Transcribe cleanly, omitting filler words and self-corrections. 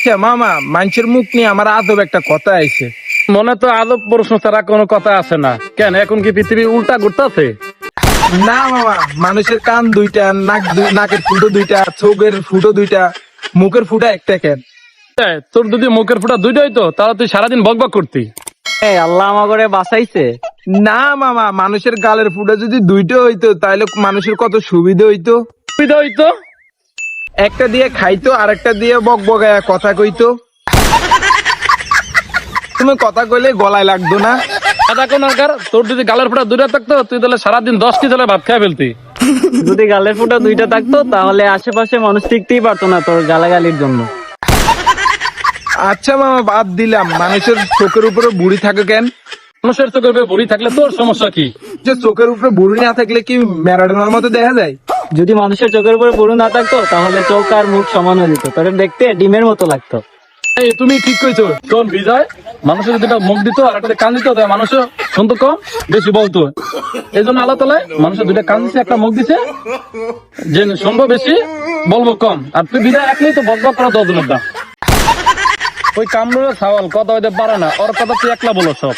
আচ্ছা মামা, মানুষের মুখ নিয়ে আমার আদব একটা কথা আইছে। মনে তো আদব প্রশ্ন ছাড়া কোনো কথা আছে না। কেন, এখন কি পৃথিবী উল্টা ঘুরতেছে? না মামা, মানুষের কান দুইটা, নাকের ফুটো দুইটা, চোখের ফুটো দুইটা, মুখের ফুটা একটা কেন? তোর যদি মুখের ফুটা দুইটা হইতো তাহলে তুই সারাদিন বকবক করতি। আল্লাহ আমাকে বাঁচাইছে। না মামা, মানুষের গালের ফুটা যদি দুইটা হইতো তাহলে মানুষের কত সুবিধা হইতো। সুবিধা হইতো? একটা দিয়ে খাইতো, আরেকটা দিয়ে বকবকায়া কথা কইতো। তুমি কথা কইলে গলায় লাগতো না। আদা কোন আকার, তোর যদি গালের ফুটা দুইটা থাকতো তুই তাহলে সারাদিন 10টি জলে ভাত খাই ফেলতি। যদি গালের ফুটা দুইটা থাকতো তাহলে আশেপাশে মানুষ টিকতেই পারতো না তোর গালাগালির জন্য। আচ্ছা মামা, বাদ দিলাম, মানুষের চোখের উপরে বুড়ি থাকে কেন? মানুষের চোখের উপরে বুড়ি থাকলে তোর সমস্যা কি? যে চোখের উপরে বুড়ি না থাকলে কি ম্যারাডোনার মতো দেখা যায়? যদি মানুষের চোখের উপরে পুরু না থাকতো তাহলে চোখ আর মুখ সমান হয়ে যেত, তোর দেখতে ডিমের মতো লাগতো। এই তুমি ঠিক কইছো। শোন বিজয়, মানুষের যদি একটা মুখ দিত আর একটা কান দিত তাহলে মানুষ শুনতো কম, বেশি বলতো। এই জন্য আল্লাহ তাআলা মানুষের দুইটা কান দিছে, একটা মুখ দিছে, যে শুনবো বেশি বলবো কম। আর তুই বিজয় একলাই তো বকবক করা 10 জনের দাম। ওই কামড়ুরে ছাওয়াল কথা হইতে পারে না, ওর কথা তুই একলা বলো সব।